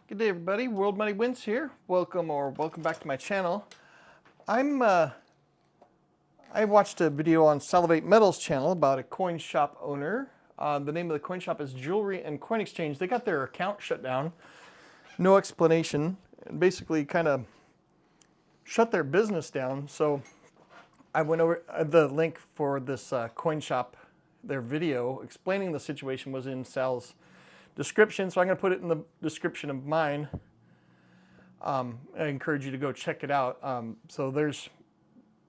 Good day, everybody. World Money Wins here. Welcome back to my channel. I watched a video on Salivate Metals channel about a coin shop owner. The name of the coin shop is Jewelry and Coin Exchange. They got their account shut down. No explanation. And basically kind of shut their business down. So I went over the link for this coin shop. Their video explaining the situation was in Sal's description, so I'm going to put it in the description of mine. I encourage you to go check it out. So there's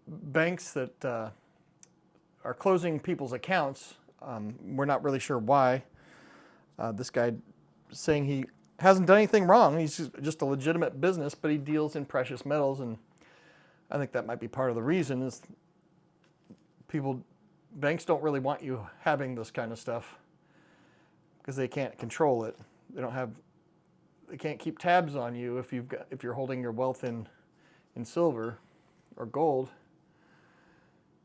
banks that are closing people's accounts. We're not really sure why. This guy saying he hasn't done anything wrong. He's just a legitimate business, but he deals in precious metals, and I think that might be part of the reason is banks don't really want you having this kind of stuff, because they can't control it. They can't keep tabs on you if you're holding your wealth in silver or gold.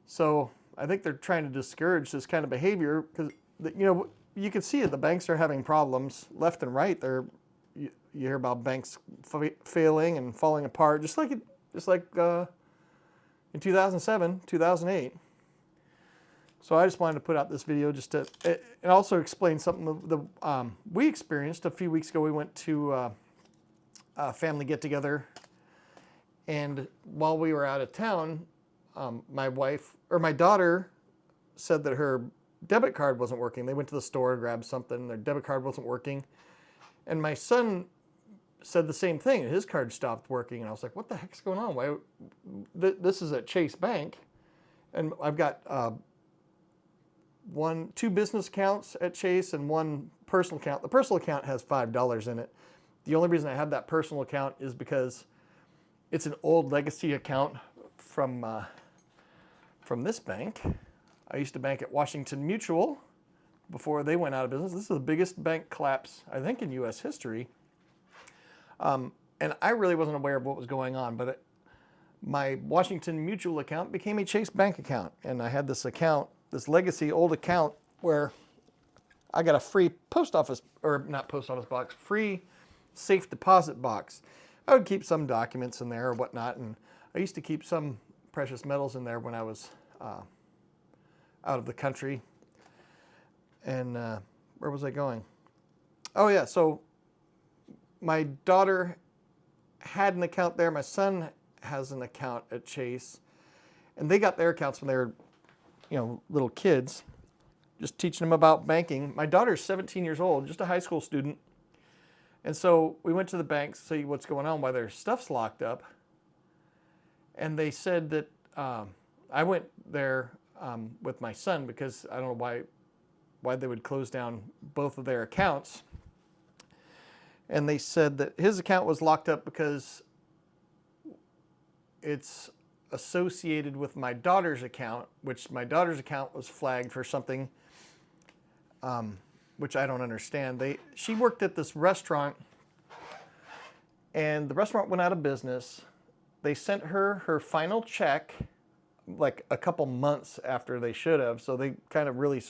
So I think they're trying to discourage this kind of behavior because you can see it. The banks are having problems left and right. You hear about banks failing and falling apart, just like in 2007, 2008. So I just wanted to put out this video and also explain something we experienced a few weeks ago. We went to a family get-together, and while we were out of town, my daughter said that her debit card wasn't working. They went to the store, grabbed something, their debit card wasn't working, and my son said the same thing. His card stopped working, and I was like, "What the heck's going on? Why? This is at Chase Bank, and I've got." Two business accounts at Chase and one personal account. The personal account has $5 in it. The only reason I have that personal account is because it's an old legacy account from this bank. I used to bank at Washington Mutual before they went out of business. This is the biggest bank collapse, I think, in U.S. history. And I really wasn't aware of what was going on, but my Washington Mutual account became a Chase Bank account, and I had this account, this legacy old account, where I got a free free safe deposit box. I would keep some documents in there or whatnot, and I used to keep some precious metals in there when I was out of the country. And where was I going? Oh yeah, so my daughter had an account there. My son has an account at Chase, and they got their accounts when they were little kids, just teaching them about banking. My daughter's 17 years old, just a high school student. And so we went to the bank to see what's going on, why their stuff's locked up. And they said that I went there with my son because I don't know why they would close down both of their accounts. And they said that his account was locked up because it's associated with my daughter's account, which my daughter's account was flagged for something which I don't understand. She worked at this restaurant, and the restaurant went out of business. They sent her final check like a couple months after they should have, so they kind of really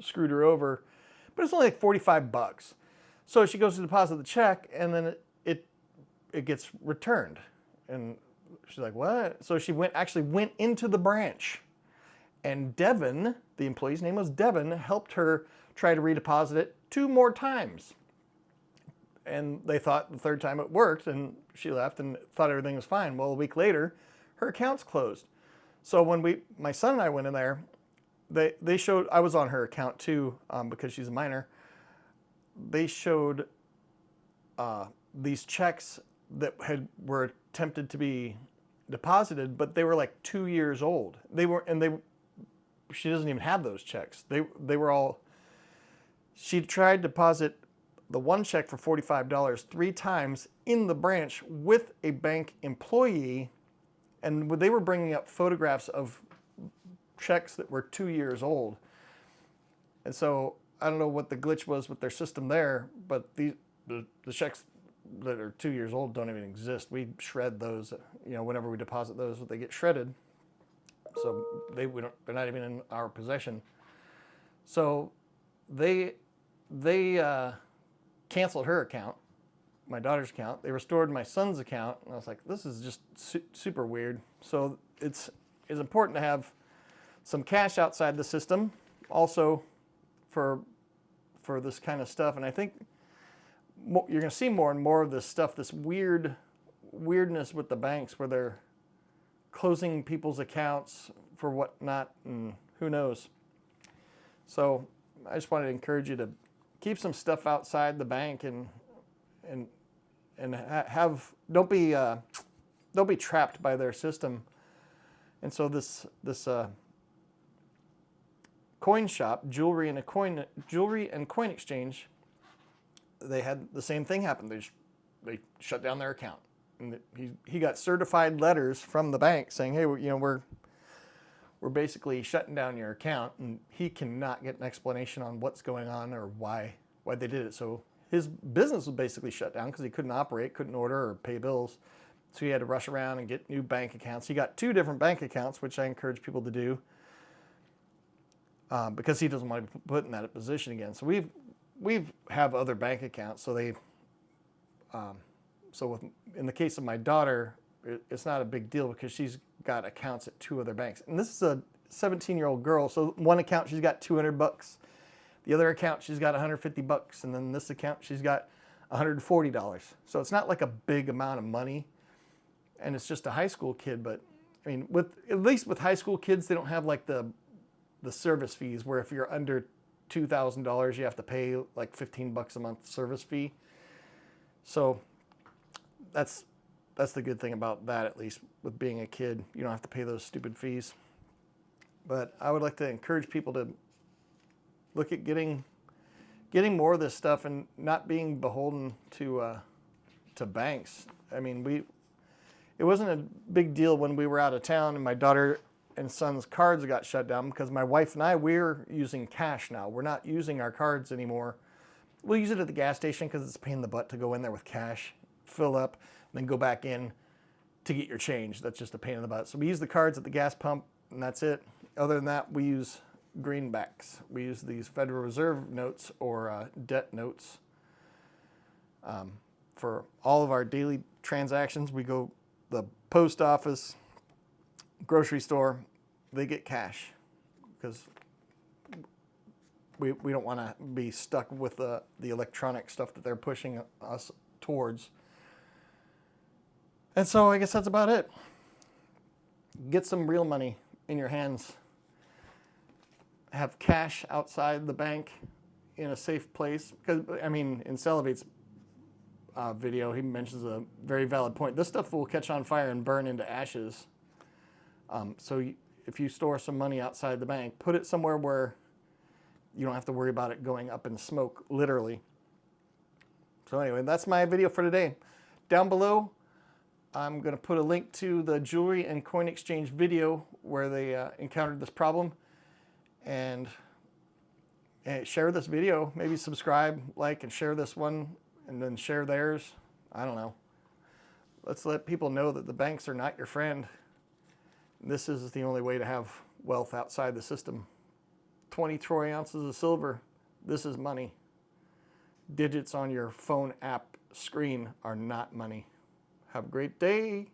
screwed her over. But it's only like $45. So she goes to deposit the check, and then it gets returned. And she's like, "What?" So she actually went into the branch, and Devin, the employee's name was Devin, helped her try to redeposit it 2 more times. And they thought the third time it worked, and she left and thought everything was fine. Well, a week later, her account's closed. So when my son and I went in there, they showed, I was on her account too, because she's a minor. They showed these checks that were attempted to be deposited, but they were like 2 years old. She doesn't even have those checks. She tried to deposit the one check for $45 3 times in the branch with a bank employee, and they were bringing up photographs of checks that were 2 years old. And so I don't know what the glitch was with their system there, but the checks that are 2 years old don't even exist. We shred those, whenever we deposit those, they get shredded. So they're not even in our possession. So they canceled her account my daughter's account. They restored my son's account, and I was like, this is just super weird. So it's important to have some cash outside the system, also for this kind of stuff. And I think you're going to see more and more of this stuff, this weirdness with the banks, where they're closing people's accounts for whatnot, and who knows. So I just wanted to encourage you to keep some stuff outside the bank, and don't be trapped by their system. And so this coin shop, jewelry and coin exchange, they had the same thing happen. They shut down their account, and he got certified letters from the bank saying, hey, we're basically shutting down your account, and he cannot get an explanation on what's going on or why they did it. So his business was basically shut down because he couldn't operate, couldn't order or pay bills. So he had to rush around and get new bank accounts. He got 2 different bank accounts, which I encourage people to do, because he doesn't want to be put in that position again. So we have other bank accounts. So in the case of my daughter, it's not a big deal because she's got accounts at 2 other banks. And this is a 17-year-old girl. So one account, she's got $200. The other account, she's got $150. And then this account, she's got $140. So it's not like a big amount of money. And it's just a high school kid. But I mean, at least with high school kids, they don't have like the service fees, where if you're under $2,000, you have to pay like $15 a month service fee. So that's the good thing about that, at least with being a kid. You don't have to pay those stupid fees. But I would like to encourage people to look at getting more of this stuff and not being beholden to banks. I mean, it wasn't a big deal when we were out of town and my daughter and son's cards got shut down, because my wife and I, we're using cash now. We're not using our cards anymore. We'll use it at the gas station because it's a pain in the butt to go in there with cash, fill up, and then go back in to get your change. That's just a pain in the butt. So we use the cards at the gas pump, and that's it. Other than that, we use greenbacks. We use these Federal Reserve notes or debt notes. For all of our daily transactions, we go the post office, grocery store, they get cash, because we don't want to be stuck with the electronic stuff that they're pushing us towards. And so I guess that's about it. Get some real money in your hands. Have cash outside the bank in a safe place. Because, I mean, in Celebate's video, he mentions a very valid point. This stuff will catch on fire and burn into ashes. So if you store some money outside the bank, put it somewhere where you don't have to worry about it going up in smoke, literally. So anyway, that's my video for today. Down below, I'm going to put a link to the jewelry and coin exchange video where they encountered this problem. And share this video. Maybe subscribe, like, and share this one, and then share theirs. I don't know. Let's let people know that the banks are not your friend. This is the only way to have wealth outside the system. 20 troy ounces of silver. This is money. Digits on your phone app screen are not money. Have a great day.